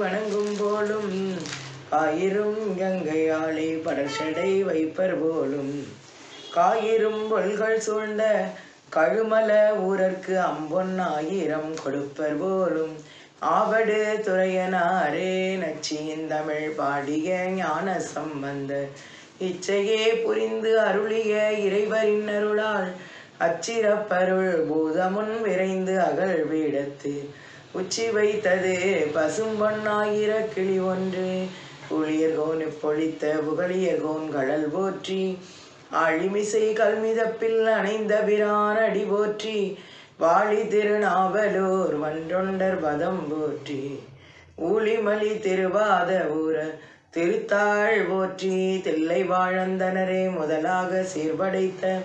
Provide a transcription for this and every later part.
வணங்கும் போலும் ஆயிரும் கங்கையாளே படர்ஷடை வைப்பர் போலும் காயிரும் பொல்கள் சூழ்ந்த கழுமல ஊரர்க்கு அம்பொன்னாயிரம் கொடுப்பர் போலும் ஆவடு துறையனாரே நச்சியின் தமிழ் பாடிய ஞான சம்பந்த இச்சையே புரிந்து அருளிய இறைவரின் அருளால் அச்சிறப்பருள் பூதமுன் விரைந்து அகல் வீடத்து உச்சி வைத்தது பசும்பொன்னாயிர கிளி ஒன்று புளியர்கோன் பொழித்த புகழியர்கோன் கடல் போற்றி ஆழிமிசை கல்மிதப்பில் அணைந்த பிரான் அடி போற்றி வாழி திருநாவலூர் வன்றொண்டர் பதம் போற்றி ஊழிமலி திருவாத ஊர திருத்தாள் போற்றி தில்லை வாழந்தனரே முதலாக சீர்படைத்த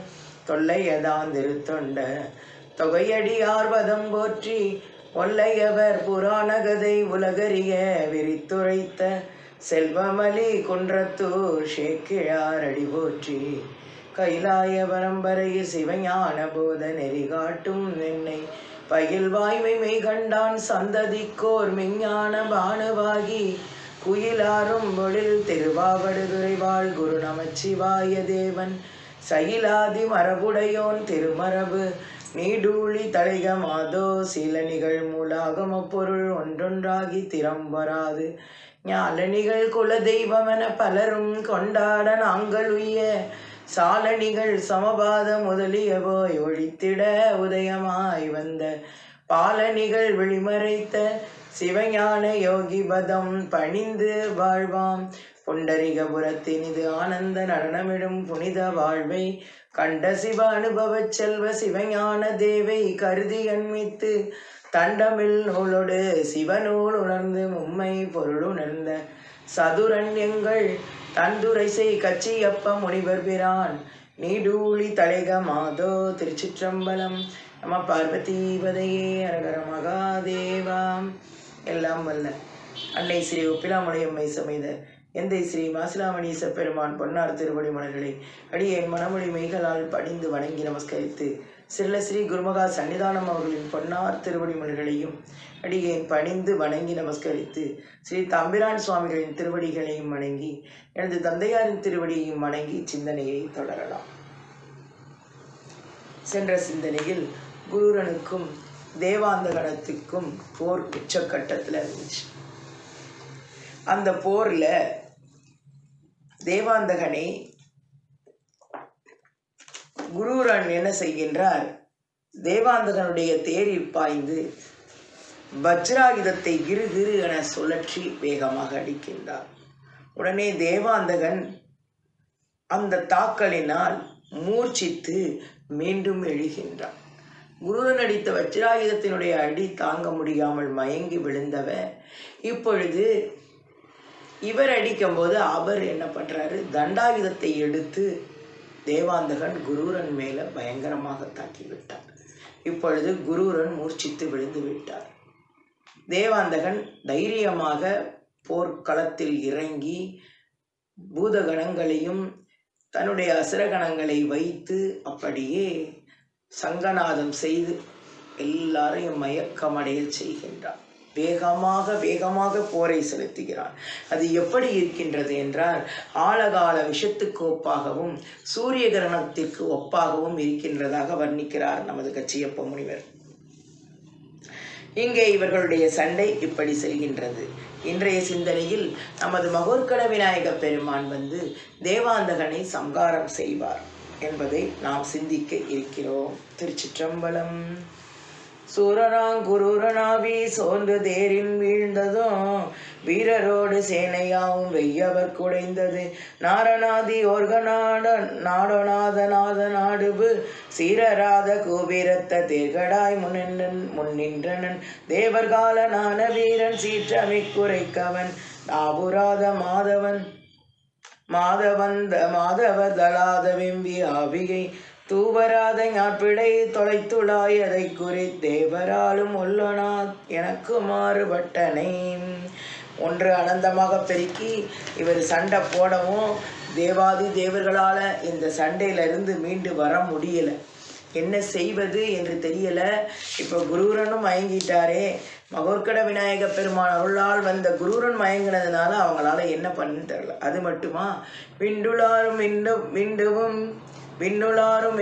தொல்லையதான் திருத்தொண்ட தொகையடியார் பதம் போற்றி ஒல்லையவர் புராணகதை உலகறிய விரித்துரைத்த செல்வமலி குன்றத்தூர் சேக்கிழார் அடி போற்றி கைலாய பரம்பரையில் சிவஞான போத நெறி காட்டும் என்னை பயில் வாய்மை மெய் கண்டான் சந்ததிக்கோர் மெஞ்ஞான பானுவாகி குயிலாரும் பொழில் திருவாவடுதுறை வாழ் குரு நமச்சிவாய தேவன் சயிலாதி மரபுடையோன் திருமரபு நீடூழி தலைக மாதோ சில நிகழ் மூலாகம பொருள் ஒன்றொன்றாகி திறம்பராது ஞாலணிகள் குல தெய்வமென பலரும் கொண்டாட நாங்கள் உய்ய சாலணிகள் சமபாத முதலிய போய் ஒழித்திட உதயமாய் வந்த பாலணிகள் விழிமறைத்த சிவஞான யோகி பதம் பணிந்து வாழ்வாம் புண்டரிகபுரத்தினிது ஆனந்த நடனமிடும் புனித வாழ்வை கண்ட சிவ அனுபவ செல்வ சிவஞான தேவை கருதி அண்மித்து தண்டமில் நூலோடு சிவநூல் உணர்ந்து மும்மை பொருளுணர்ந்த சதுரண்யங்கள் தந்துரைசை கச்சியப்ப முனிவர் பிரான் நீடூழி தலைக மாதோ திருச்சிற்றம்பலம் நம பார்வதீபதையே அரகர மகாதேவாம். எல்லாம் வல்ல அன்னை ஸ்ரீ ஒப்பிலாமலையம்மை சமைத எந்தை ஸ்ரீ மாசிலாமணீச பெருமான் பொன்னார் திருவடி மலர்களை அடியேன் மனமொழி மெய்களால் பணிந்து வணங்கி நமஸ்கரித்து சிறில ஸ்ரீ குருமகா சன்னிதானம் அவர்களின் பொன்னார் திருவடி மலர்களையும் அடியேன் பணிந்து வணங்கி நமஸ்கரித்து ஸ்ரீ தம்பிரான் சுவாமிகளின் திருவடிகளையும் வணங்கி எனது தந்தையாரின் திருவடியையும் வணங்கி சிந்தனையை தொடரலாம். சென்ற சிந்தனையில் குருரனுக்கும் தேவாந்தகணத்துக்கும் போர் உச்சக்கட்டத்தில் இருந்துச்சு. அந்த போரில் தேவாந்தகனை குருரன் என்ன செய்கின்றார்? தேவாந்தகனுடைய தேரில் பாய்ந்து வஜ்ராயுதத்தை கிரு கிரு என சுழற்றி வேகமாக அடிக்கின்றார். உடனே தேவாந்தகன் அந்த தாக்கலினால் மூர்ச்சித்து மீண்டும் எழுகின்றான். குருரன் அடித்த வஜ்ராயுதத்தினுடைய அடி தாங்க முடியாமல் மயங்கி விழுந்தவன் இப்பொழுது இவர் அடிக்கும்போது அவர் என்ன பண்றாரு? தண்டாயுதத்தை எடுத்து தேவாந்தகன் குருரன் மேல பயங்கரமாக தாக்கிவிட்டார். இப்பொழுது குருரன் மூர்ச்சித்து விழுந்து விட்டார். தேவாந்தகன் தைரியமாக போர்க்களத்தில் இறங்கி பூதகணங்களையும் தன்னுடைய அசுரகணங்களை வைத்து அப்படியே சங்கநாதம் செய்து எல்லாரையும் மயக்கமடைய செய்கின்றான். வேகமாக வேகமாக போரை செலுத்துகிறான். அது எப்படி இருக்கின்றது என்றால் ஆழகால விஷத்துக்கு ஒப்பாகவும் சூரிய கிரணத்திற்கு ஒப்பாகவும் இருக்கின்றதாக வர்ணிக்கிறார் நமது கச்சியப்ப முனிவர். இங்கே இவர்களுடைய சண்டை இப்படி செல்கின்றது. இன்றைய சிந்தனையில் நமது மகோற்கட விநாயக பெருமான் வந்து தேவாந்தகனை சம்காரம் செய்வார் என்பதை நாம் சிந்திக்க இருக்கிறோம். திருச்சிற்றம்பலம். சூரனாங்குருரனாவி சோர்ந்து தேரில் வீழ்ந்ததும் வீரரோடு சேனையாவும் வெய்யவர் குடைந்தது நாரணாதி ஓர்கநாட நாடநாதநாத நாடுபு சீரராத கூபிரத்த தேர்கடாய் முன்னின்றனன் தேவர்காலனான வீரன் சீற்றமை குறைக்கவன் தாபுராத மாதவர் தலாத வெம்பி ஆவிகை தூவராத ஞாப்பிடை தொலைத்துளாய் அதை குறி தேவராலும் உள்ளனா எனக்கு மாறுபட்டனை. ஒன்று அனந்தமாக பெருக்கி இவர் சண்டை போடவும் தேவாதி தேவர்களால் இந்த சண்டையிலிருந்து மீண்டு வர முடியலை. என்ன செய்வது என்று தெரியலை. இப்போ குருரனும் மயங்கிட்டாரே, மகோர்கட விநாயக பெருமான் அருளால் வந்த குருரன் மயங்கினதுனால அவங்களால என்ன பண்ணு தெரியல. அது மட்டுமா, விண்டுளாரும்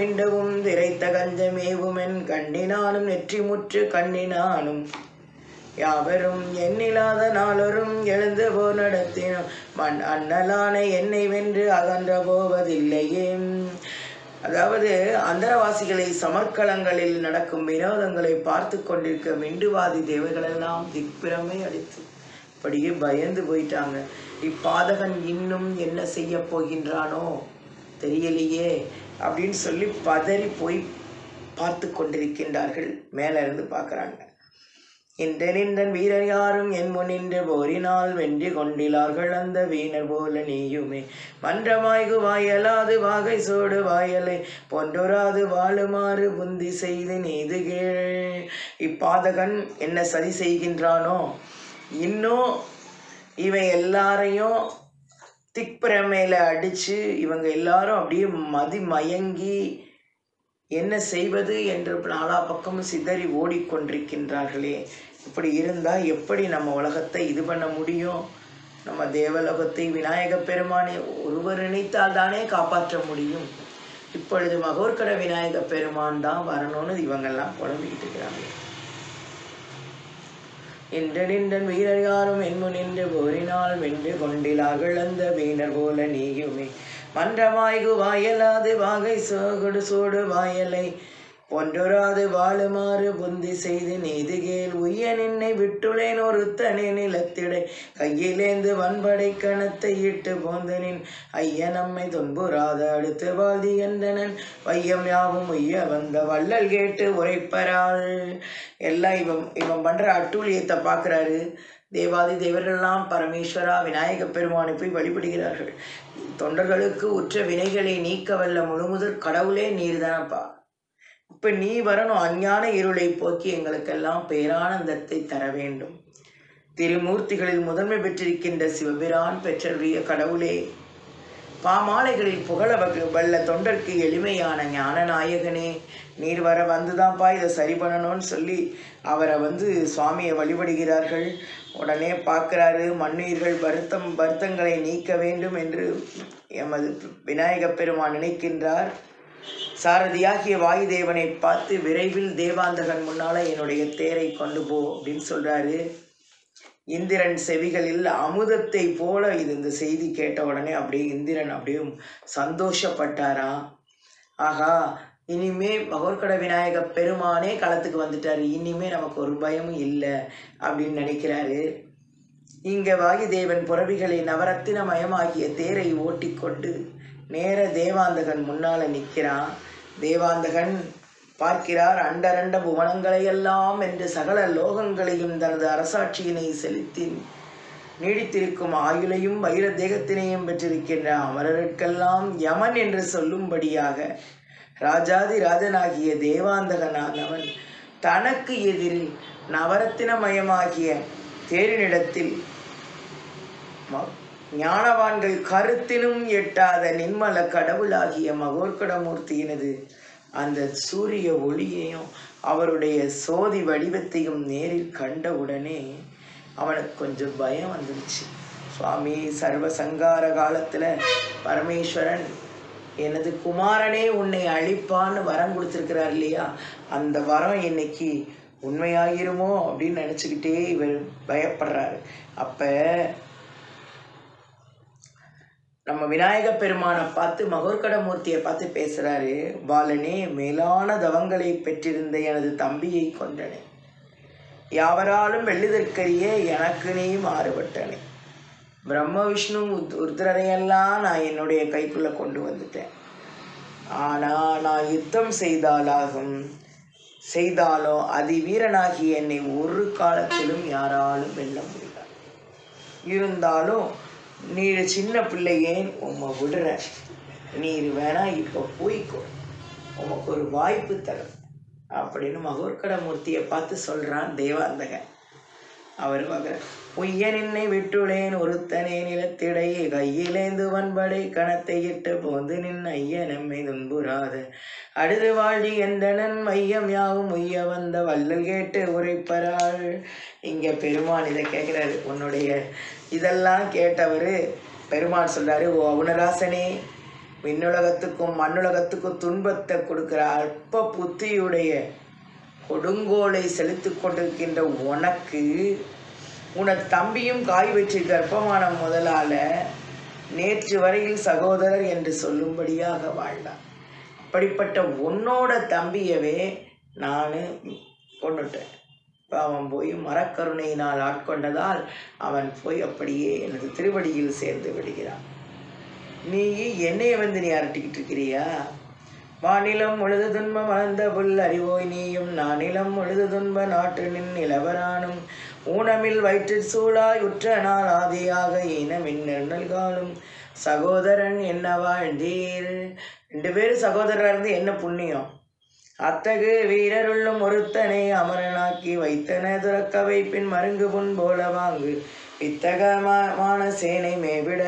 விண்டுவும் திரைத்த கஞ்சமேவுமென் கண்டினானும் நெற்றி முற்று கண்ணினானும் யாவரும் எண்ணிலாத நாளொரும் எழுந்து போர் நடத்தினும் மண் அண்ணலான என்னை வென்று அகன்ற போவதில்லையே. அதாவது அந்தரவாசிகளை சமர்க்களங்களில் நடக்கும் வினோதங்களை பார்த்து கொண்டிருக்க விண்டுவாதி தேவர்களெல்லாம் திக்பிரமை அடித்து அப்படியே பயந்து போயிட்டாங்க. இப்பாதகன் இன்னும் என்ன செய்ய போகின்றானோ தெரியலையே அப்படின்னு சொல்லி பதறி போய் பார்த்து கொண்டிருக்கின்றார்கள். மேல இருந்து பார்க்குறாங்க. இன்றெனின்றன் வீரர் யாரும் என் முன்னின்று போரினால் வென்றி கொண்டிலார்கள் அந்த வீணர் போல நீயுமே மன்றமாய்கு வாயலாது வாகை சோடு வாயலை பொன்றொராது வாழுமாறு புந்தி செய்து நீது கேள். இப்பாதகன் என்ன சதி செய்கின்றானோ, இன்னும் இவன் எல்லாரையும் திக்பிரமையில அடிச்சு இவங்க எல்லாரும் அப்படியே மயங்கி என்ன செய்வது என்று நாலா பக்கமும் சிதறி ஓடிக்கொண்டிருக்கின்றார்களே. இப்படி இருந்தால் எப்படி நம்ம உலகத்தை இது பண்ண முடியும்? நம்ம தேவலோகத்தை விநாயக பெருமானை ஒருவர் நினைத்தால் தானே காப்பாற்ற முடியும். இப்பொழுது மகோர்கட விநாயக பெருமான் தான் வரணும்னு இவங்கெல்லாம் புலம்பிக்கிட்டு இருக்கிறாங்க. இன்றனின்றன் வீரர் யாரும் என்மு நின்று போரினால் வென்று கொண்டிலார்கள் அந்த வீணர் போல நீயுமே மன்றமாய்கு வாயலாது வாகை சோடு வாயலை ஒன்றொராது வாழுமாறு புந்தி செய்து நீது கேள். உய்ய நின்னை விட்டுளேன் ஒருத்தனே நிலத்திடை கையிலேந்து வன்படை கணத்தை இட்டு போந்தனின் ஐய நம்மை தொன்புறாத அடுத்து வாதி என்றனன் வையம் யாவும் உய்ய வந்த வள்ளல் கேட்டு உரைப்பராள். எல்லாம் இவன் பண்ற அட்டூழியத்தை பார்க்குறாரு. தேவாதி தேவர்களெல்லாம் பரமேஸ்வரா விநாயக பெருமானை போய் வழிபடுகிறார்கள். தொண்டர்களுக்கு உற்ற வினைகளை நீக்க வல்ல முழுமுதற் கடவுளே நீர்தானப்பா. இப்ப நீ வரணும், அஞ்ஞான இருளை போக்கி எங்களுக்கெல்லாம் பேரானந்தத்தை தர வேண்டும். திருமூர்த்திகளில் முதன்மை பெற்றிருக்கின்ற சிவபிரான் பெற்றறிய கடவுளே, பாமாலைகளில் புகழ வல்ல தொண்டர்க்கு எளிமையான ஞான நாயகனே, நீர் வர வந்துதான்ப்பா இதை சரி பண்ணணும்னு சொல்லி அவரை சுவாமியை வழிபடுகிறார்கள். உடனே பார்க்குறாரு, மண்ணுயிர்கள் வருத்தங்களை நீக்க வேண்டும் என்று எமது விநாயக பெருமான் நினைக்கின்றார். சாரதியாகிய வாயுதேவனை பார்த்து விரைவில் தேவாந்தகன் முன்னால என்னுடைய தேரை கொண்டு போ அப்படின்னு சொல்றாரு. இந்திரன் செவிகளில் அமுதத்தை போல இந்த செய்தி கேட்ட உடனே அப்படியே இந்திரன் அப்படியே சந்தோஷப்பட்டாரா. ஆகா, இனிமே மகோர்கட விநாயக பெருமானே களத்துக்கு வந்துட்டாரு, இனிமே நமக்கு ஒரு பயமும் இல்லை அப்படின்னு நினைக்கிறாரு. இங்க வாயுதேவன் புறவிகளை நவரத்தினமயமாகிய தேரை ஓட்டிக்கொண்டு நேர தேவாந்தகன் முன்னால நிற்கிறான். தேவாந்தகன் பார்க்கிறார், அண்டரண்ட புவனங்களையெல்லாம் என்று சகல லோகங்களையும் தனது அரசாட்சியினை செலுத்தி நீடித்திருக்கும் ஆயுளையும் வைர தேகத்தினையும் பெற்றிருக்கின்ற அமரருக்கெல்லாம் யமன் என்று சொல்லும்படியாக ராஜாதி ராஜனாகிய தேவாந்தகனானவன் தனக்கு எதிரில் நவரத்தினமயமாகிய தேரினிடத்தில் ஞானவான்கள் கருத்தினும் எட்டாத நின்மல கடவுளாகிய மகோர்கடமூர்த்தியினது அந்த சூரிய ஒளியையும் அவருடைய சோதி வடிவத்தையும் நேரில் கண்டவுடனே அவனுக்கு கொஞ்சம் பயம் வந்துடுச்சு. சுவாமி சர்வசங்கார காலத்தில் பரமேஸ்வரன் எனது குமாரனே உன்னை அழிப்பான்னு வரம் கொடுத்துருக்கிறார் இல்லையா, அந்த வரம் இன்னைக்கு உண்மையாகிருமோ அப்படின்னு நினச்சிக்கிட்டே இவர் பயப்படுறாரு. அப்போ நம்ம விநாயக பெருமானை பார்த்து மகோர்கடமூர்த்தியை பார்த்து பேசுகிறாரு. பாலனே, மேலான தவங்களை பெற்றிருந்த எனது தம்பியை கொண்டனே, யாவராலும் வெள்ளுதற்கரிய எனக்கு நீ மாறுபட்டனே. பிரம்ம விஷ்ணு ருத்ரரையெல்லாம் நான் என்னுடைய கைக்குள்ளே கொண்டு வந்துட்டேன். ஆனால் நான் யுத்தம் செய்தாலும் அதிவீரனாகி என்னை ஒரு காலத்திலும் யாராலும் வெல்ல முடியாது. இருந்தாலும் நீர் சின்ன பிள்ளையேன் உம்மை விடுற, நீர் வேணா இப்போ போய்க்கோ, உமக்கு ஒரு வாய்ப்பு தரும் அப்படின்னு மகோர்கடமூர்த்தியை பார்த்து சொல்கிறான் தேவாந்தகன். அவர் உய்ய நின்னை விட்டுளேன் ஒருத்தனே நிலத்திடை கையிலேந்து வன்படை கணத்தை இட்டு போந்து நின் ஐய நம்மை துன்புறாத அடுது வாழ்டி என்றனன் மையம் யாவும் உய்ய வந்த வள்ளல் கேட்டு உரைப்பறாள். இங்க பெருமான் இதை கேட்கிறாரு. உன்னுடைய இதெல்லாம் கேட்டவர் பெருமான் சொல்றாரு, ஓ அவுணராசனே, விண்ணுலகத்துக்கும் மண்ணுலகத்துக்கும் துன்பத்தை கொடுக்கிற அற்ப புத்தியுடைய கொடுங்கோலை செலுத்தி கொண்டிருக்கின்ற உனக்கு உனது தம்பியும் காய் வச்சு கர்ப்பமான முதலால நேற்று வரையில் சகோதரர் என்று சொல்லும்படியாக வாழ்ந்தான். அப்படிப்பட்ட உன்னோட தம்பியவே நான் கொண்டுட்டேன். இப்போ அவன் போய் மரக்கருணையினால் ஆட்கொண்டதால் அவன் போய் அப்படியே எனது திருவடியில் சேர்ந்து விடுகிறான். நீ என்னைய வந்து நீ அரட்டிக்கிட்டு இருக்கிறியா? வானிலம் முழுது துன்பம் வளர்ந்த புல் அறிவோய் நீயும் நானிலம் முழுது துன்ப நாட்டு நின் நிலவரானும் ஊனமில் வயிற்று சூழாய் உற்ற நாள் ஆதியாக ஈனமின் நெருநல்காலும் சகோதரன் என்ன வாழ்ந்தீர். 2 பேரும் சகோதரர் இருந்து என்ன புண்ணியம். அத்தகு வீரருள்ளும் ஒருத்தனை அமரனாக்கி வைத்தன துறக்க வைப்பின் மருங்கு புண் போல வாங்கு வித்தகமான சேனை மேவிட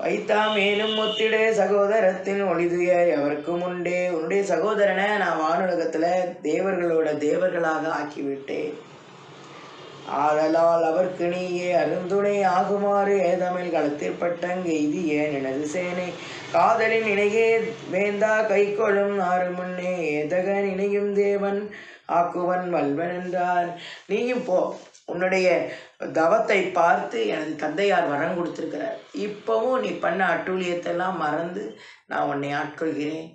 வைத்தாமேனும் ஒத்திடே சகோதரத்தின் ஒளிதுயர் எவருக்கும் உண்டே. உன்னுடைய சகோதரனை நான் வானுலகத்துல தேவர்களாக ஆக்கிவிட்டேன். ஆதலால் அவர்க்கு நீயே அருந்துணை ஆகுமாறு ஏதமிழ் களத்திற்பட்டங்கெய்திய நினது சேனை காதலின் இணையே வேந்தா கைக்கொள்ளும் ஆறு முன்னே ஏதக நினையும் தேவன் ஆக்குவன் வல்வன் என்றார். நீயும் போ, உன்னுடைய தவத்தை பார்த்து எனது தந்தையார் வரம் கொடுத்துருக்கிறார். இப்போவும் நீ பண்ண அட்டூழியத்தெல்லாம் மறந்து நான் உன்னை ஆட்கொள்கிறேன்,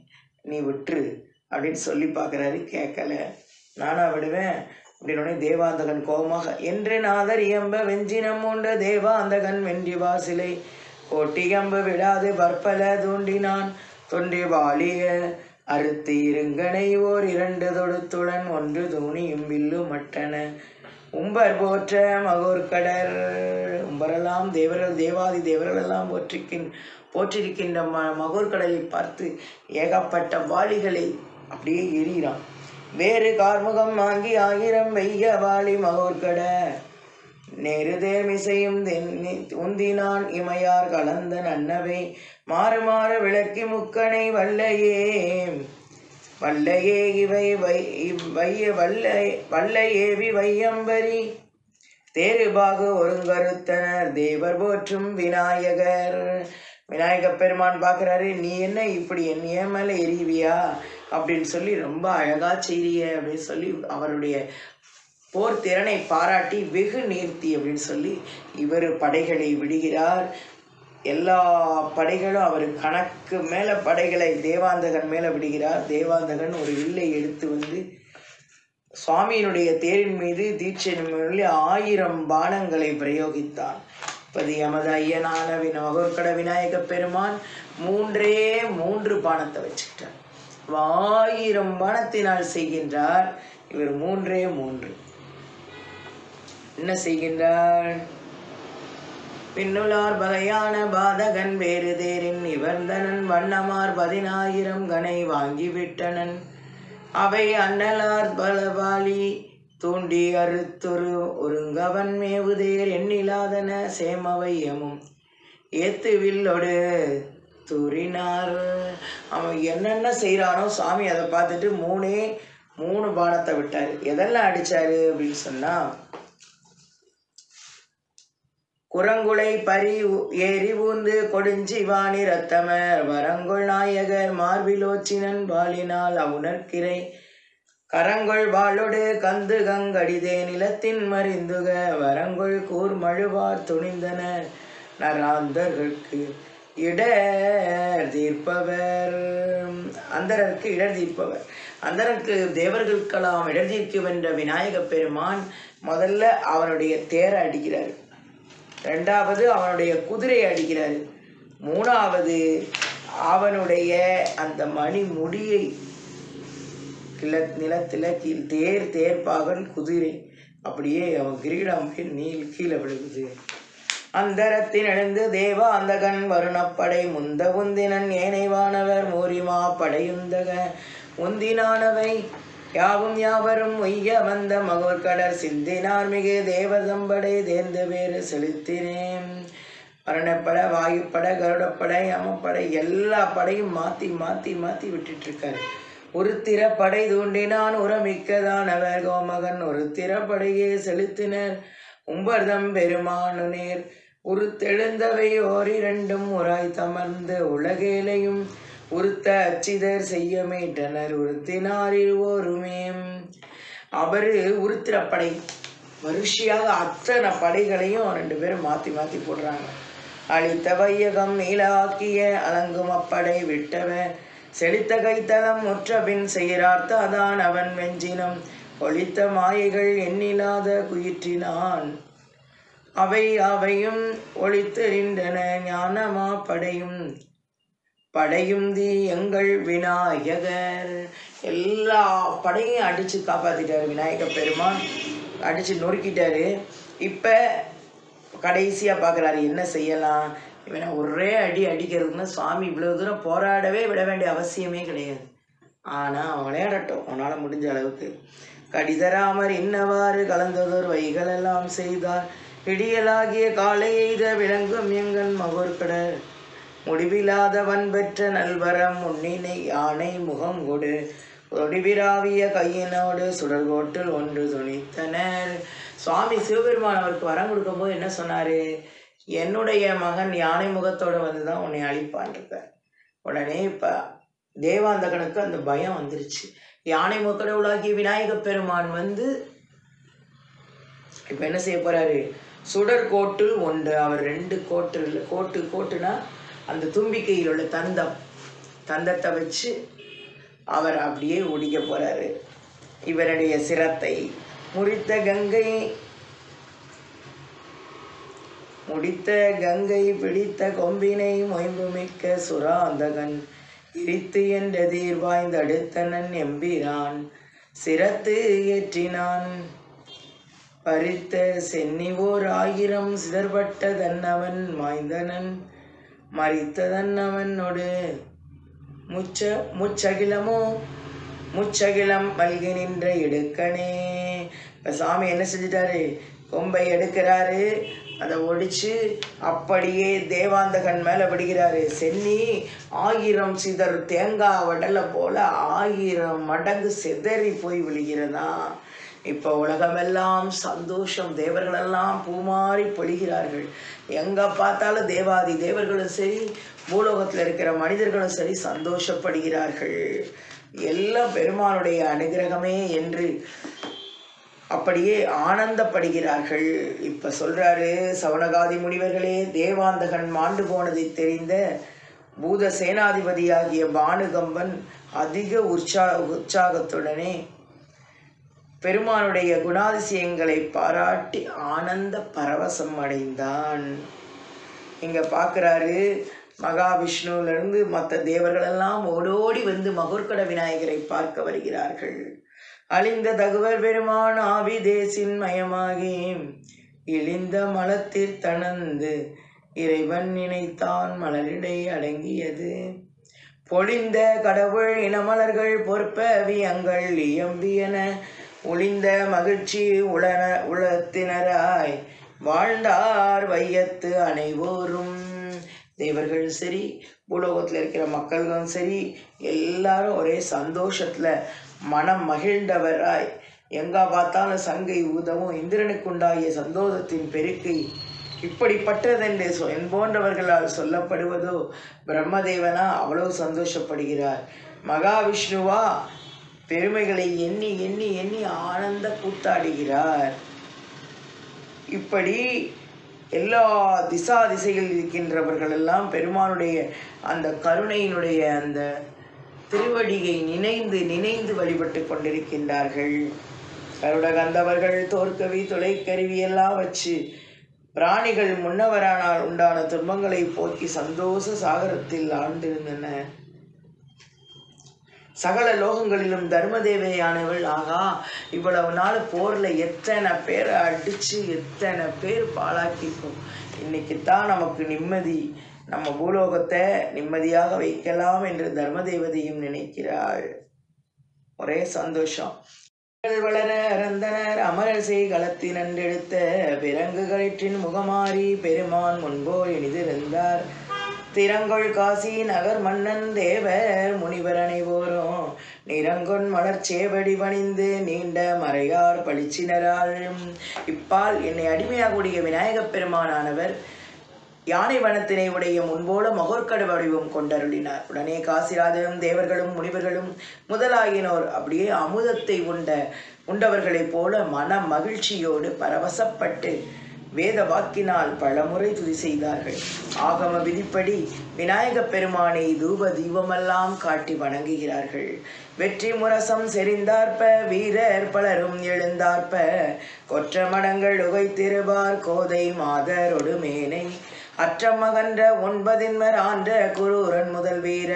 நீ விட்டுரு அப்படின்னு சொல்லி பார்க்குறாரு. கேட்கல. நானா விடுவேன் அப்படின்னு தேவாந்தகன் கோபமாக என்று நாதர் இயம்ப வெஞ்சினம் உண்ட தேவாந்தகன் வென்றி வாசிலை கோட்டியம்பு விடாது பற்பல தூண்டினான் தொன்றி வாலிய அறுத்து இருங்கனை ஓர் 2 தொடுத்துடன் 1 தூணியும் வில்லு மட்டன உம்பர் போற்ற மகோர்கடர். உம்பரெல்லாம் தேவர்கள் தேவாதி தேவர்கள் எல்லாம் போற்றிருக்கின்ற மகோர்கடலை பார்த்து ஏகப்பட்ட வாளிகளை அப்படியே எரிகிறான். வேறு கார்முகம் வாங்கி 1000 வெய்ய வாளி மகோர்கட நேருதேர் மிசையும் உந்தினான் இமையார் கலந்த நன்னவை மாறு மாறு விளக்கி முக்கனை வல்லையே இவை வல்லையேவி வையம்பரி தேருபாகு ஒருங்கருத்தனர் தேவர் போற்றும் விநாயகர். விநாயக பெருமான் பார்க்குறாரு, நீ என்ன இப்படி என் மேலே எரிவியா அப்படின்னு சொல்லி ரொம்ப அழகா செய்ய அப்படின்னு சொல்லி அவருடைய போர் திறனை பாராட்டி வெகு நீர்த்தி அப்படின்னு சொல்லி இவர் படைகளை விடுகிறார். எல்லா படைகளும் அவர் கணக்கு மேலே படைகளை தேவாந்தகன் மேலே விடுகிறார். தேவாந்தகன் ஒரு வில்லை எடுத்து வந்து சுவாமியினுடைய தேரின் மீது தீட்சையின் மீது 1000 பானங்களை பிரயோகித்தான். பதி எமது ஐயனான மகோர்கட விநாயக பெருமான் 3 பானத்தை வச்சுக்கிட்டார். 1000 பானத்தினால் செய்கின்றார். இவர் 3 என்ன செய்கின்றார்? பின்னுளார் வகையான பாதகன் வேறு தேரின் இவர்ந்தனன் வண்ணமார் 10000 கனை வாங்கி விட்டனன் அவை அண்ணலார் பலவாளி தூண்டி அறுத்தொரு ஒருங்கவன் மேவுதேர் எண்ணிலாதன சேமவையமும் ஏத்துவில்லோடு தூரினார். அவன் என்னென்ன செய்கிறானோ சாமி அதை பார்த்துட்டு 3 பானத்தை விட்டார். எதெல்லாம் அடித்தார் அப்படின்னு சொன்னால், குரங்குளை பரி ஏறி ஊந்து கொடுஞ்சி வாணி ரத்தமர் வரங்கொள் நாயகர் மார்பிலோச்சினன் வாளினால் அவுணர்கிரை கரங்கொள் வாளொடு கந்து கங்கடிதே நிலத்தின் மறிந்துக வரங்கொள் கூர் மழுவார் துணிந்தன நராந்தர்களுக்கு இடர் தீர்ப்பவர். அந்தரருக்கு இடர் தீர்ப்பவர். அந்தரருக்கு தேவர்களுக்கெல்லாம் இடர் தீர்க்க வென்ற விநாயக பெருமான் முதல்ல அவனுடைய தேரை அடிக்கிறார். 2வது அவனுடைய குதிரையை அடிக்கிறார். 3வது அவனுடைய அந்த மணி முடியை நிலத்தில் தேர்ப்பாகன் குதிரை அப்படியே அவன் கிரீடம் கீழே விழுகுது. அந்தரத்தின் எழுந்து தேவா அந்தகன் வருணப்படை முந்த உந்தினன் ஏனைவானவர் மூரிமா படையுந்தக உந்தினானவை யாவும் யாவரும் உய்ய வந்த மகோர்கடர் சிந்தினார் மிகு தேவதம்படை தேர்ந்த வேறு செலுத்தினேன். மரணப்படை, வாயுப்படை, கருடப்படை, யமப்படை எல்லா படையும் மாற்றி மாற்றி மாற்றி விட்டுட்டு இருக்காரு. ஒரு திறப்படை தூண்டினான் உரமிக்கதான் அவர் கோமகன் ஒரு திறப்படையே செலுத்தினர் உம்பர்தம் பெருமானுநேர் உருத்தெழுந்தவை ஓரிரண்டும் உராய் தமர்ந்து உலகேலையும் உருத்த அச்சிதர் செய்ய மீட்டனர் உருத்தினாரில் ஓருமே. அவரு உருத்திரப்படை வரிசையாக அத்தனை படைகளையும் 2 பேரும் மாற்றி மாற்றி போடுறாங்க. அழித்த வையகம் நீலாக்கிய அலங்கும் அப்படை விட்டவன் செழித்த கைத்தளம் முற்ற பின் செய்கிறார்த்த அதான் அவன் வெஞ்சினம் ஒளித்த மாயைகள் எண்ணிலாத குயிற்றினான் அவையும் ஒளித்தெறிந்தன ஞானமா படையும் தி எங்கள் விநாயகர். எல்லா படையும் அடித்து காப்பாற்றிட்டாரு விநாயக பெருமான், அடித்து நொறுக்கிட்டாரு. இப்போ கடைசியாக பார்க்குறாரு என்ன செய்யலாம். இவனை ஒரே அடிக்கிறதுக்குன்னா சுவாமி இவ்வளோ தூரம் போராடவே விட வேண்டிய அவசியமே கிடையாது. ஆனால் அவன் விளையாடட்டும் அவனால் முடிஞ்ச அளவுக்கு. கடிதராமர் இன்னவாறு கலந்ததோர் வைகளெல்லாம் செய்தார் இடியலாகிய காலை எய்த விளங்கும் எங்கன் மகோர்கடர் முடிவில்லாதவன் பெற்ற நல்வரம் முன்னினை யானை முகம் கொடு ஒடிவிராவிய கையினோடு சுடர்கோட்டில் ஒன்று துணித்தனர். சுவாமி சிவபெருமான் அவருக்கு வரம் கொடுக்கும்போது என்ன சொன்னார்? என்னுடைய மகன் யானை முகத்தோடு வந்து தான் உன்னை அழிப்பான் இருக்க. உடனே இப்போ தேவாந்தகனுக்கு அந்த பயம் வந்துருச்சு. யானை முகக்கடவுளாகிய விநாயக பெருமான் வந்து இப்போ என்ன செய்ய போகிறாரு? சுடர்கோட்டு ஒன்று, அவர் 2 கோட்டு இல்லை, கோட்டுனா அந்த தும்பிக்கையில் உள்ள தந்தத்தை வச்சு அவர் அப்படியே ஒடிக்க போகிறாரு. இவருடைய சிரத்தை முடித்த கங்கை பிடித்த கொம்பினை மொயம்புமிக்க சுராந்தகன் இடித்து என்ற தீர்வாய்ந்து அடுத்தனன் எம்பிரான் சிரத்து ஏற்றினான் பறித்த சென்னிவோர் 1000 சிதற்பட்ட தன்னவன் மாய்ந்தனன் மறித்ததன்னவனோடு முச்சகிலம் மல்கி நின்ற எடுக்கனே. இப்போ சாமி என்ன செஞ்சிட்டாரு? கொம்பை எடுக்கிறாரு, அதை ஒடிச்சு அப்படியே தேவாந்தகன் மேலே விடுகிறாரு. சென்னி 1000 சிதர் தேங்காய் வடலை போல 1000 மடங்கு சிதறி போய் விழுகிறதா. இப்போ உலகமெல்லாம் சந்தோஷம், தேவர்களெல்லாம் பூமாறி பொழிகிறார்கள். எங்கே பார்த்தாலும் தேவாதி தேவர்களும் சரி, பூலோகத்தில் இருக்கிற மனிதர்களும் சரி சந்தோஷப்படுகிறார்கள். எல்லாம் பெருமானுடைய அனுகிரகமே என்று அப்படியே ஆனந்தப்படுகிறார்கள். இப்போ சொல்கிறாரு சவணகாதி முனிவர்களே, தேவாந்தகன் மாண்டு போனதை தெரிந்த பூத சேனாதிபதியாகிய பானுகம்பன் அதிக உற்சாகத்துடனே பெருமானுடைய குணாதிசயங்களை பாராட்டி ஆனந்த பரவசம் அடைந்தான். இங்கே பார்க்குறாரு மகாவிஷ்ணுவிலிருந்து மற்ற தேவர்களெல்லாம் ஓடோடி வந்து மகோர்கட விநாயகரை பார்க்க வருகிறார்கள். அழிந்த தகுவர் பெருமான் ஆவி தேசின் மயமாகி இழிந்த மலத்தில் தனந்து இறைவன் நினைத்தான் மலரிடை அடங்கியது பொழிந்த கடவுள் இனமலர்கள் பொற்பவி அங்கள் இயம்பியன ஒளிந்த மகிழ்ச்சி உளத்தினராய் வாழ்ந்தார் வையத்து அனைவோரும். தேவர்கள் சரி, பூலோகத்தில் இருக்கிற மக்கள்களும் சரி, எல்லாரும் ஒரே சந்தோஷத்தில் மனம் மகிழ்ந்தவராய் எங்கே பார்த்தாலும் சங்கை ஊதவும் இந்திரனுக்குண்டாகிய சந்தோஷத்தின் பெருக்கை இப்படிப்பட்டதென்று என்போன்றவர்களால் சொல்லப்படுவதோ பிரம்மதேவனா அவ்வளவு சந்தோஷப்படுகிறார். மகாவிஷ்ணுவா பெருமைகளை எண்ணி எண்ணி எண்ணி ஆனந்த கூத்தாடுகிறார். இப்படி எல்லா திசைகளில் இருக்கின்றவர்களெல்லாம் பெருமானுடைய அந்த கருணையினுடைய அந்த திருவடியை நினைந்து நினைந்து வழிபட்டு கொண்டிருக்கின்றார்கள். கருடகந்தவர்கள் தோற்கவி தொலைக்கருவி எல்லாம் வச்சு பிராணிகள் முன்னவரானால் உண்டான துன்பங்களை போக்கி சந்தோஷ சாகரத்தில் ஆழ்ந்திருந்தன. சகல லோகங்களிலும் தர்மதேவையானவள் ஆகா இவ்வளவு நாள் போரில் எத்தனை பேரை அடித்து எத்தனை பேர் பாழாக்கிப்போம், இன்னைக்குத்தான் நமக்கு நிம்மதி, நம்ம பூலோகத்தை நிம்மதியாக வைக்கலாம் என்று தர்மதேவதையும் நினைக்கிறாள். ஒரே சந்தோஷம். வளர அறந்தனர் அமரர் செய் களத்தில் நன்றெடுத்த பிறங்குகளிற்றின் முகமாறி பெருமான் முன்போர் இனிதிருந்தார். திறங்கொள் காசி நகர் மன்னன் தேவர் முனிவர் அனைவோரும் நிறங்கொன் மலர்ச்சேவடி பணிந்து நீண்ட மறையார் பளிச்சினரால். இப்பால் என்னை அடிமையாகக்கூடிய விநாயகப் பெருமானானவர் யானை வனத்தினை உடைய முன்போல மகோற்கட வடிவம் கொண்டருளினார். உடனே காசிராஜனும் தேவர்களும் முனிவர்களும் முதலாகினோர் அப்படியே அமுதத்தை உண்டவர்களைப் போல மன மகிழ்ச்சியோடு பரவசப்பட்டு வேத வாக்கினால் பலமுறை துதி செய்தார்கள். ஆகம விதிப்படி விநாயகப் பெருமானை தூப தீபமெல்லாம் காட்டி வணங்குகிறார்கள். வெற்றி முரசம் செறிந்தார்ப்ப வீரர் பலரும் எழுந்தார்ப்ப கொற்ற மடங்கள் உகைத்திருவார் கோதை மாதரொடு மேனை அற்றமகன்ற 9 ஆண்ட குரூரன் முதல் வீர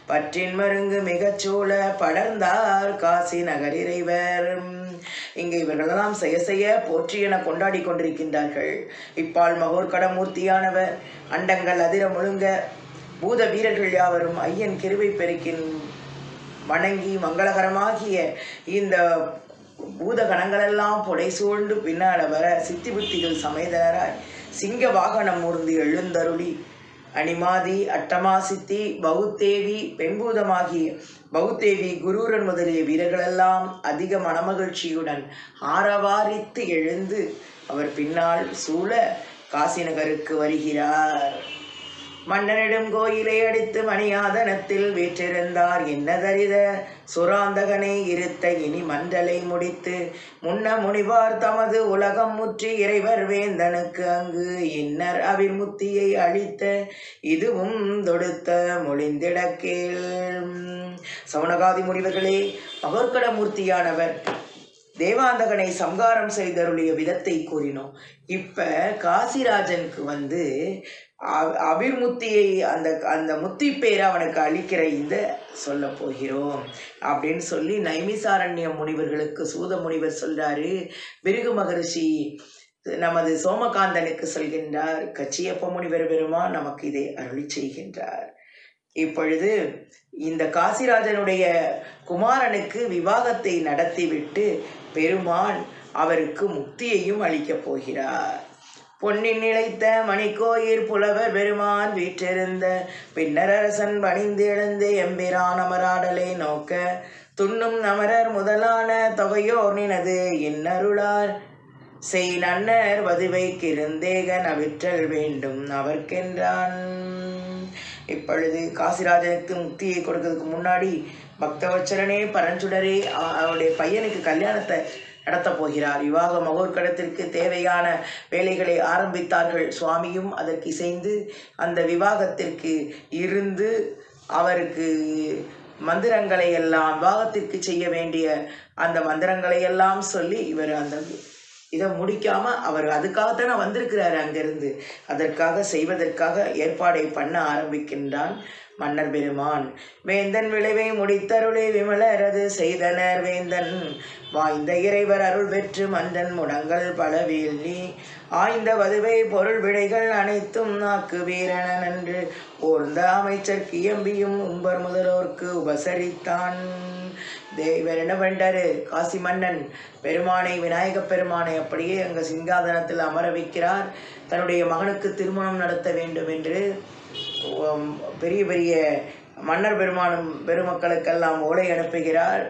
பற்றின் மருங்கு மிகச்சூழ படர்ந்தார் காசி நகர் இறைவர். இங்கு இவர்களெல்லாம் செய்ய போற்றி என கொண்டாடி கொண்டிருக்கின்றார்கள். இப்பால் மகோற்கடமூர்த்தியானவர் அண்டங்கள் அதிர முழுங்க பூத வீரர்கள் யாவரும் ஐயன் கிருபை பெருக்கின் வணங்கி மங்களகரமாகிய இந்த பூத கணங்களெல்லாம் புடை சூழ்ந்து பின்னால வர சித்தி புத்திகள் சமேதனராய் சிங்க வாகனம் ஊர்ந்து எழுந்தருளி அணிமாதி அட்டமா சித்தி பௌத்தேவி பெண்பூதமாகிய பௌத்தேவி குரூரன் முதலிய வீரர்களெல்லாம் அதிக மனமகிழ்ச்சியுடன் ஆரவாரித்து எழுந்து அவர் பின்னால் சூழ காசி நகருக்கு வருகிறார். மன்னனிடம் கோயிலை அடித்து மணியாதனத்தில் வீற்றிருந்தார் என்னதறித சுராந்தகனை இருத்த இனி மண்டலை முடித்து முன்ன முனிவார் தமது உலகம் முற்றி இறைவர் வேந்தனுக்கு அங்கு இன்னர் அவிர்முத்தியை அளித்த இதுவும் தொடுத்த மொழிந்திடக்கேள். சவுனகாதி முனிவர்களே, மகோற்கடமூர்த்தியானவர் தேவாந்தகனை சம்காரம் செய்தருளிய விதத்தை கூறினோம். இப்ப காசிராஜனுக்கு அபிர்முத்தியை அந்த முத்தி பேரை அவனுக்கு அளிக்கிற இந்த சொல்ல போகிறோம் அப்படின்னு சொல்லி நைமிசாரண்ய முனிவர்களுக்கு சூத முனிவர் சொல்றாரு. பிருகு மகரிஷி நமது சோமகாந்தனுக்கு சொல்கின்றார். கச்சியப்ப முனிவர் பெருமான் நமக்கு இதை அருளி செய்கின்றார். இப்பொழுது இந்த காசிராஜனுடைய குமாரனுக்கு விவாகத்தை நடத்திவிட்டு பெருமான் அவருக்கு முக்தியையும் அளிக்கப் போகிறார். பொன்னின் நிலைத்த மணிக்கோயிற் புலவர் பெருமான் வீற்றிருந்த பின்னரசன் பணிந்து எழுந்து எம்பிரான் அமராடலை நோக்க துண்ணும் அமரர் முதலான தொகையோர் நினது இன்னருளார் செய் நன்னர் வதுவைக்கிருந்தேகன் அவிற்றல் வேண்டும் அவர்க்கென்றான். இப்பொழுது காசிராஜனுக்கு முக்தியை கொடுக்கிறதுக்கு முன்னாடி பக்தவச்சரனே பரஞ்சுடரே அவருடைய பையனுக்கு கல்யாணத்தை நடத்த போகிறார். விவாக மகோற்கடத்திற்கு தேவையான வேலைகளை ஆரம்பித்தார்கள். சுவாமியும் அதற்கு இசைந்து அந்த விவாகத்திற்கு இருந்து அவருக்கு மந்திரங்களை எல்லாம் விவாகத்திற்கு செய்ய வேண்டிய அந்த மந்திரங்களை எல்லாம் சொல்லி இவர் அந்த இதை முடிக்காம அவர் அதுக்காகத்தானே வந்திருக்கிறாரு. அங்கிருந்து அதற்காக செய்வதற்காக ஏற்பாடை பண்ண ஆரம்பிக்கின்றான் மன்னர் பெருமான். வேந்தன் விளைவை முடித்தருளே விமலரது செய்தனர் வேந்தன் வாய்ந்த இறைவர் அருள் பெற்று மன்றன் முடங்கள் பல வீழ்நி ஆய்ந்த வதுவை பொருள் விடைகள் அனைத்தும் நாக்கு வீரன நன்று ஓர்ந்த அமைச்சர் கியம்பியும் உம்பர் முதலோர்க்கு உபசரித்தான். இவர் என்ன பண்ணிட்டாரு, காசி மன்னன் பெருமானை விநாயகப் பெருமானை அப்படியே அங்கே சிங்காதனத்தில் அமர வைக்கிறார். தன்னுடைய மகனுக்கு திருமணம் நடத்த வேண்டும் என்று பெரிய பெரிய மன்னர் பெருமானும் பெருமக்களுக்கெல்லாம் ஓலை அனுப்புகிறார்.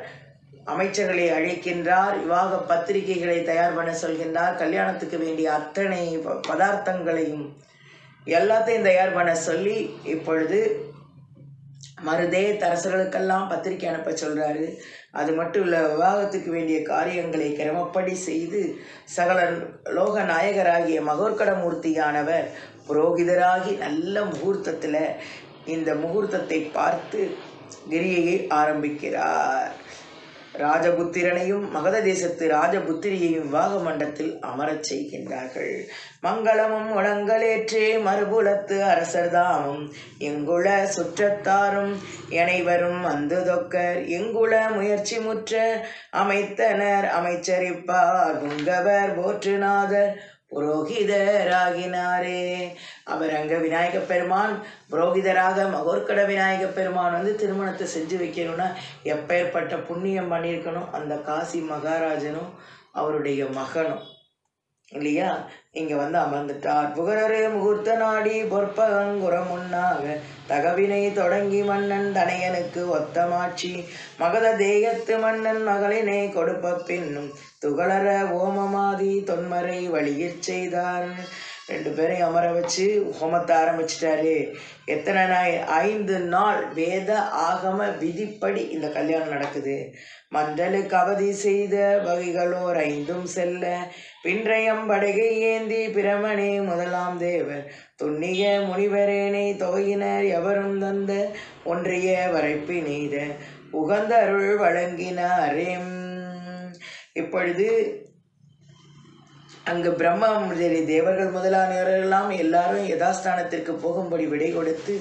அமைச்சர்களை அழைக்கின்றார். விவாக பத்திரிகைகளை தயார் பண்ண சொல்கின்றார். கல்யாணத்துக்கு வேண்டிய அத்தனை பதார்த்தங்களையும் எல்லாத்தையும் தயார் பண்ண சொல்லி இப்பொழுது மருதே தரசர்களுக்கெல்லாம் பத்திரிகை அனுப்ப சொல்கிறாரு. அது மட்டும் இல்லை, விவாகத்துக்கு வேண்டிய காரியங்களை கிரமப்படி செய்து சகல லோக நாயகராகிய மகோற்கடமூர்த்தியானவர் புரோகிதராகி நல்ல முகூர்த்தத்தில் இந்த முகூர்த்தத்தை பார்த்து கிரியையை ஆரம்பிக்கிறார். ராஜபுத்திரனையும் மகத தேசத்து ராஜபுத்திரியையும் விவாக மண்டத்தில் அமரச் செய்கின்றார்கள். மங்களமும் முழங்களேற்றே மறுபுலத்து அரசர்தாமும் எங்குள சுற்றத்தாரும் எனைவரும் வந்து தொக்கர் எங்குள முயற்சி முற்ற அமைத்தனர் அமைச்சரிப்பார் புங்கவர் போற்றுநாதர் புரோகிதராகினாரே. அவர் அங்கே விநாயக பெருமான் புரோகிதராக மகோர்கட விநாயக பெருமான் வந்து திருமணத்தை செஞ்சு வைக்கணும்னா எப்பேற்பட்ட புண்ணியம் பண்ணியிருக்கணும். அந்த காசி மகாராஜனும் அவருடைய மகனும் இல்லையா இங்கே வந்து அமர்ந்துட்டார். புகழரே முகூர்த்த நாடி பொற்பகங்குற முன்னாக தகவினை தொடங்கி மன்னன் தனையனுக்கு ஒத்தமாட்சி மகத தேயத்து மன்னன் மகளினை கொடுப்ப பின்னும் துகளர ஓமமாதி தொன்மறை வழியிற் செய்தார். 2 பேரையும் அமர வச்சு ஹோமத்தை ஆரம்பிச்சிட்டாரு. எத்தனை நாள்? 5 நாள் வேத ஆகம விதிப்படி இந்த கல்யாணம் நடக்குது. மண்டலுக்கு அவதி செய்த வகைகளோர் 5ம் செல்ல பின்றையம் படகை ஏந்தி பிரமணே முதலாம் தேவர் துண்ணிய முனிவரேனை தொகையினர் எவரும் தந்த ஒன்றிய வரைப்பு நெய்த உகந்த அருள் வழங்கினாரே. இப்பொழுது அங்கு பிரம்மமுதலி தேவர்கள் முதலானவரெல்லாம் எல்லாரும் யதாஸ்தானத்திற்கு போகும்படி விடை கொடுத்து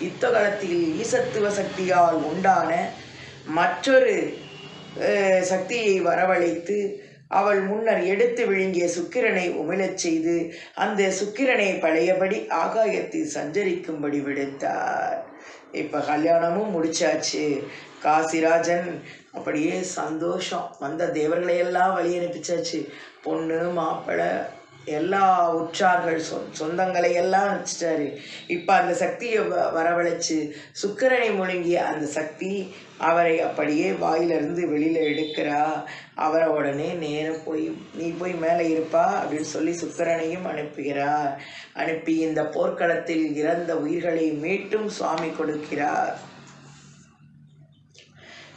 யுத்தகாலத்தில் ஈசத்துவ சக்தியால் உண்டான மற்றொரு சக்தியை வரவழைத்து அவள் முன்னர் எடுத்து விழுங்கிய சுக்கிரனை உமிழச் செய்து அந்த சுக்கிரனை பழையபடி ஆகாயத்தில் சஞ்சரிக்கும்படி விடுத்தார். இப்போ கல்யாணமும் முடிச்சாச்சு. காசிராஜன் அப்படியே சந்தோஷம். வந்த தேவர்களையெல்லாம் வழி அனுப்பிச்சாச்சு. பொண்ணு மாப்பிள்ளை எல்லா உற்றார்கள் சொந்தங்களை எல்லாம் வச்சுட்டாரு. இப்போ அந்த சக்தியை வரவழைச்சு சுக்கிரனை முழுங்கிய அந்த சக்தி அவரை அப்படியே வாயிலிருந்து வெளியில் எடுக்கிறா. அவரை உடனே நேரம் போய் நீ போய் மேலே இருப்பா அப்படின்னு சொல்லி சுக்கிரனையும் அனுப்புகிறார். அனுப்பி இந்த போர்க்களத்தில் இறந்த உயிர்களை மீட்டும் சுவாமி கொடுக்கிறார்.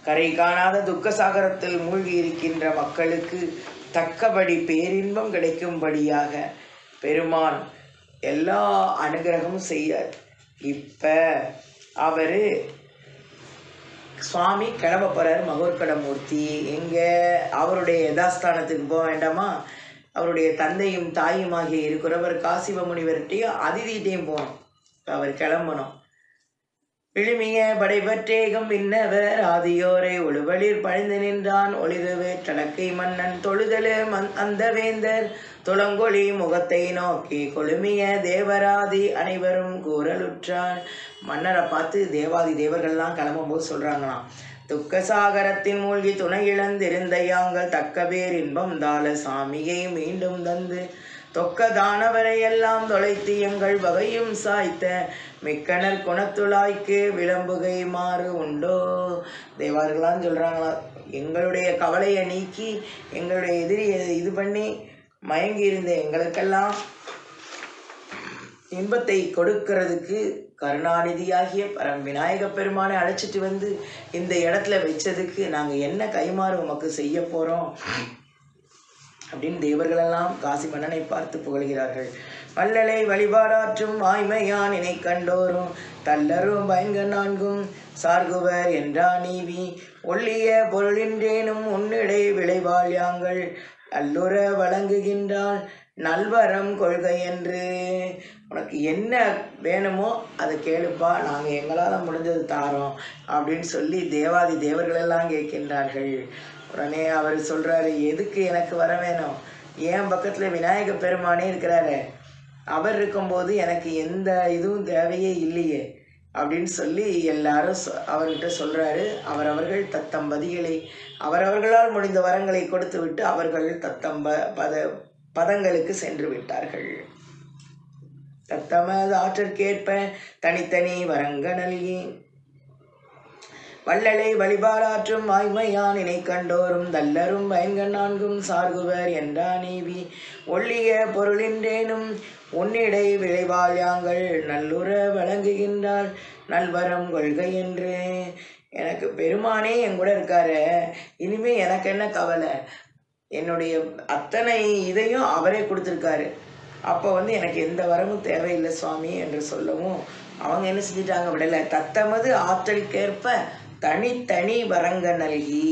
கரை காணாத துக்க சாகரத்தில் மூழ்கி இருக்கின்ற மக்களுக்கு தக்கபடி பேரின்பம் கிடைக்கும்படியாக பெருமான் எல்லா அனுகிரகமும் செய்யார். இப்போ அவர் சுவாமி கிளம்ப போகிறார். மகோர்கடமூர்த்தி எங்கே? அவருடைய யதாஸ்தானத்துக்கு போக வேண்டாமா? அவருடைய தந்தையும் தாயுமாகிய இருக்கிறவர் காசிவ முனிவர்கிட்டையும் அதிதிட்டையும் போகணும். அவர் கிளம்பணும். விழுமிய படைபற்றேகம் விண்ணவர் ஆதியோரை ஒழுவலில் பழிந்து நின்றான் ஒளிகவே தடக்கை மன்னன் தொழுதலு அந்த வேந்தர் துளங்கொழி முகத்தை நோக்கி கொழுமிய தேவராதி அனைவரும் கூறலுற்றான். மன்னரை பார்த்து தேவாதி தேவர்கள்லாம் கிளம்பும்போது சொல்கிறாங்களாம், துக்க சாகரத்தின் மூழ்கி துணை இழந்திருந்த யாங்கள் தக்க பேர் இன்பம் தாள சாமியை மீண்டும் தந்து தொக்க தானவரை எல்லாம் தொலைத்து எங்கள் வகையும் சாய்த்த மிக்கனர் குணத்துளாய்க்கு விளம்புகை மாறு உண்டோ. தேவார்களான்னு சொல்கிறாங்களா, எங்களுடைய கவலையை நீக்கி எங்களுடைய எதிரியை இது பண்ணி மயங்கி இருந்த எங்களுக்கெல்லாம் இன்பத்தை கொடுக்கிறதுக்கு கருணாநிதியாகிய பரம் விநாயக பெருமானை அழைச்சிட்டு வந்து இந்த இடத்துல வச்சதுக்கு நாங்கள் என்ன கைமாறு உமக்கு செய்ய போகிறோம் அப்படின்னு தேவர்களெல்லாம் காசி மன்னனை பார்த்து புகழ்கிறார்கள். வள்ளலை வழிபாடாற்றும் வாய்மையான் இணை கண்டோரும் தல்லரும் பயங்க நான்கும் சார்குவர் என்றா நீவி ஒள்ளிய பொருளின்றேனும் உன்னிடை விளைவாள் யாங்கள் நல்லுற வழங்குகின்றாள் நல்வரம் கொள்கை என்று. உனக்கு என்ன வேணுமோ அதை கேளுப்பா, நாங்கள் எங்களால் முடிஞ்சது தாரோம் அப்படின்னு சொல்லி தேவாதி தேவர்களெல்லாம் கேட்கின்றார்கள். உடனே அவர் சொல்கிறாரு, எதுக்கு எனக்கு வர வேணும்? என் பக்கத்தில் விநாயக பெருமானே இருக்கிறாரு, அவர் இருக்கும்போது எனக்கு எந்த இதுவும் தேவையே இல்லையே அப்படின்னு சொல்லி எல்லாரும் அவர்கிட்ட சொல்கிறாரு. அவரவர்கள் தத்தம் பதிகளை அவரவர்களால் முடிந்த வரங்களை கொடுத்து விட்டு அவர்கள் தத்தம் பதங்களுக்கு சென்று விட்டார்கள். தத்தமது ஆற்றற்கேற்ப தனித்தனி வரங்க நல்கி வள்ளலை வழிபாடாற்றும் வாய்மையான் இணை கண்டோரும் தல்லரும் பயன்கள் நான்கும் சார்குவர் என்றா நீவி ஒள்ளிய பொருளின்றேனும் உன்னிடை விளைவாள் யாங்கள் நல்லுற வழங்குகின்றாள் நல்வரம் கொள்கை என்று. எனக்கு பெருமானே என் கூட இருக்காரு, இனிமே எனக்கு என்ன கவலை? என்னுடைய அத்தனை இதையும் அவரே கொடுத்துருக்காரு. அப்போ எனக்கு எந்த வரமும் தேவையில்லை சுவாமி என்று சொல்லவும் அவங்க என்ன செஞ்சிட்டாங்க, விடலை. தத்தமது ஆற்றலுக்கேற்ப தனித்தனி வரங்க நல்கி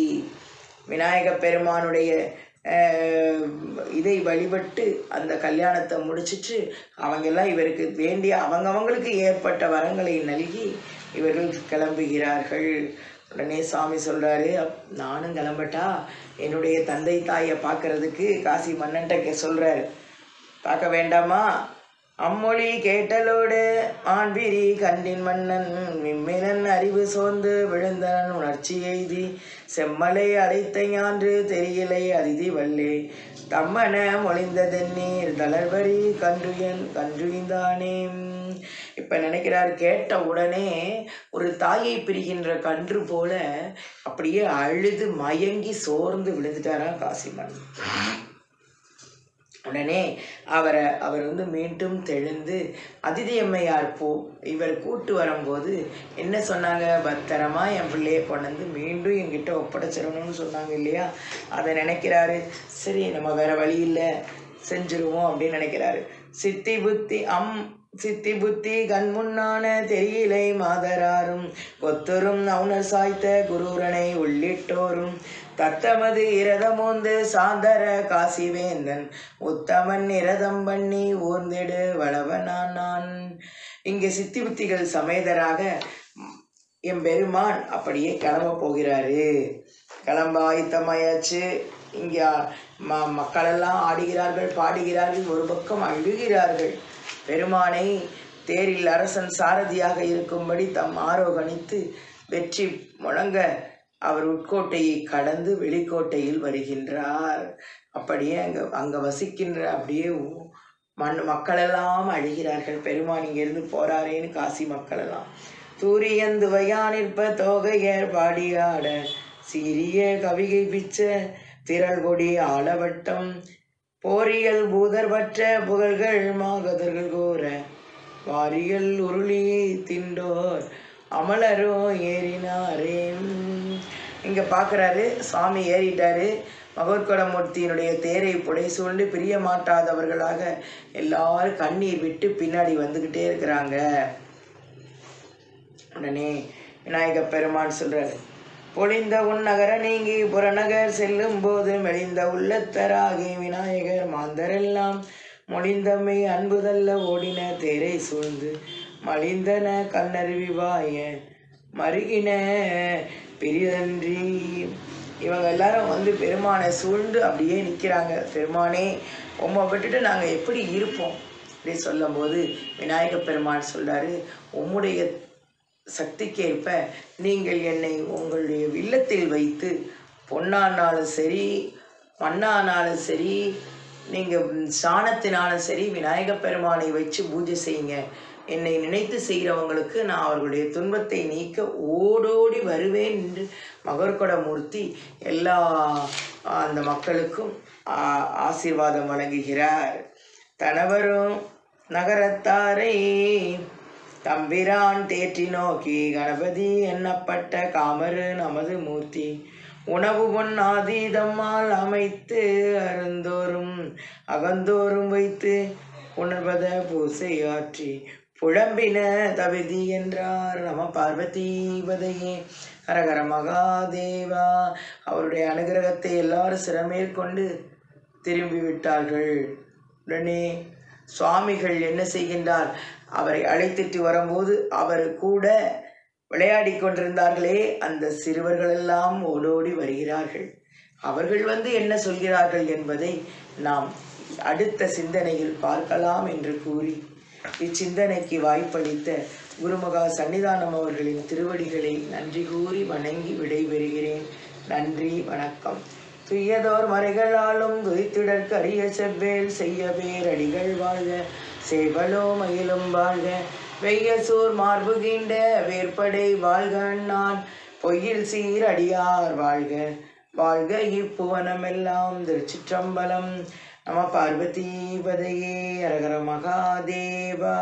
விநாயக பெருமானுடைய இதை வழிபட்டு அந்த கல்யாணத்தை முடிச்சிட்டு அவங்கெல்லாம் இவருக்கு வேண்டிய அவங்களுக்கு ஏற்பட்ட வரங்களை நல்கி இவர்கள் கிளம்புகிறார்கள். உடனே சாமி சொல்கிறாரு, நானும் கிளம்பட்டா? என்னுடைய தந்தை தாயை பார்க்கறதுக்கு காசி மன்னன்ட்ட சொல்கிறாரு. பார்க்க வேண்டாமா? அம்மொழி கேட்டலோடு ஆண்பிரி கண்டின் மன்னன் மிம்மினன் அறிவு சோர்ந்து விழுந்தனன் உணர்ச்சி எய்தி செம்மலை அழைத்த ஞான்று தெரியலை அதிதி வல்லே தம்மன மொழிந்த தென்னீர் தளர்வரி கன்றுயிந்தானே. இப்ப நினைக்கிறார், கேட்ட உடனே ஒரு தாயை பிரிகின்ற கன்று போல அப்படியே அழுது மயங்கி சோர்ந்து விழுந்துட்டாராம் காசிமன். உடனே அவர் மீண்டும் தெழுந்து அதிதி அம்மையார் இவர் கூட்டு வரும்போது என்ன சொன்னாங்க? பத்திரமா என் பிள்ளையை கொண்டு மீண்டும் என்கிட்ட ஒப்படைச்சிடணும்னு சொன்னாங்க இல்லையா? அதை நினைக்கிறாரு. சரி, நம்ம வேற வழி இல்லை, செஞ்சிருவோம் அப்படின்னு நினைக்கிறாரு. சித்தி புத்தி கண்முன்னான தெரியலை மாதராரும் கொத்தரும் அவுணர் சாய்த்த குரூரனை உள்ளிட்டோரும் தத்தமது இரதமோந்து சாந்தர காசிவேந்தன் உத்தமன் இரதம் பண்ணி ஊர்ந்திடு வளவனான். இங்கே சித்தி புத்திகள் சமேதராக எம்பெருமான் அப்படியே கிளம்ப போகிறாரு. கிளம்ப ஆயத்தமாயாச்சு. இங்கே மக்களெல்லாம் ஆடுகிறார்கள், பாடுகிறார்கள், ஒரு பக்கம் அழுகிறார்கள். பெருமானை தேரில் அரசன் சாரதியாக இருக்கும்படி தம் ஆரோகணித்து வெற்றி முழங்க அவர் உட்கோட்டையை கடந்து வெளிக்கோட்டையில் வருகின்றார். அப்படியே அங்கே வசிக்கின்ற அப்படியே மக்களெல்லாம் அழுகிறார்கள். பெருமான் இங்கிருந்து போறாரேன்னு காசி மக்களெல்லாம். தூரியந்து வையானிற்ப தோகையர் பாடியாட சீரிய கவிகை பிச்ச திரள் கொடி ஆலவட்டம் போரியல் பூதர் பற்ற புகழ்கள் மாகதர்கள் கோர வாரியல் உருளி திண்டோர் அமலரோ ஏறினாரே. இங்க பார்க்குறாரு, சுவாமி ஏறிட்டாரு. மகோற்கடமூர்த்தியினுடைய தேரை புடை சூழ்ந்து பிரிய மாட்டாதவர்களாக எல்லாரும் கண்ணீர் விட்டு பின்னாடி வந்துக்கிட்டே இருக்கிறாங்க. உடனே விநாயக பெருமான் சொல்றாரு, பொழிந்த உன்னகர நீங்கி புறநகர் செல்லும் போது மெலிந்த உள்ளத்தராகி விநாயகர் மாந்தரெல்லாம் மொழிந்தம்மை அன்புதல்ல ஓடின தேரை சூழ்ந்து மலிந்தன கண்ணருவிவாய மருகின பெரிதன்றி. இவங்க எல்லாரும் வந்து பெருமானை சூழ்ந்து அப்படியே நிற்கிறாங்க. பெருமானே, உம்மை விட்டுட்டு நாங்கள் எப்படி இருப்போம் அப்படி சொல்லும்போது விநாயக பெருமான் சொல்றாரு, உம்முடைய சக்திக்கேற்ப நீங்கள் என்னை உங்களுடைய இல்லத்தில் வைத்து பொன்னானாலும் சரி மண்ணானாலும் சரி நீங்கள் சாணத்தினாலும் சரி விநாயக பெருமானை வச்சு பூஜை செய்யுங்க. என்னை நினைத்து செய்கிறவங்களுக்கு நான் அவர்களுடைய துன்பத்தை நீக்க ஓடோடி வருவேன் என்று மகோற்கடமூர்த்தி எல்லா அந்த மக்களுக்கும் ஆசீர்வாதம் வழங்குகிறார். தனவரும் நகரத்தாரை தம்பிரான் தேற்றி நோக்கி கணபதி எண்ணப்பட்ட காமரு நமது மூர்த்தி உணவு பொன் ஆதீதம்மால் அமைத்து அருந்தோறும் அகந்தோறும் வைத்து உணர்வத பூசையாற்றி புழம்பின தவிதி என்றார். நம பார்வதிபதையே ஹரஹர மகாதேவா. அவருடைய அனுகிரகத்தை எல்லாரும் சிறமேற்கொண்டு திரும்பி விட்டார்கள். உடனே சுவாமிகள் என்ன செய்கின்றார்? அவரை அழைத்துட்டு வரும்போது அவர் கூட விளையாடி கொண்டிருந்தார்களே அந்த சிறுவர்களெல்லாம் ஓடோடி வருகிறார்கள். அவர்கள் வந்து என்ன சொல்கிறார்கள் என்பதை நாம் அடுத்த சிந்தனையில் பார்க்கலாம் என்று கூறி இச்சிந்தனைக்கு வாய்ப்பளித்த குருமகா சன்னிதானம் அவர்களின் திருவடிகளை நன்றி கூறி வணங்கி விடைபெறுகிறேன். நன்றி, வணக்கம். துய்யதோர் மறைகளாலும் துய்த்திடற்கு அரிய செவ்வேல் செய்ய பேரடிகள் வாழ்க சேவலோ மயிலும் வாழ்க வெய்யசூர் மார்புகின்ற வேற்படை வாழ்க நான் பொய்யில் சீர் அடியார் வாழ்க வாழ்க இப்புவனமெல்லாம். திருச்சிற்றம்பலம். நம பார்வதிபதையே. ஹரஹர மகாதேவா.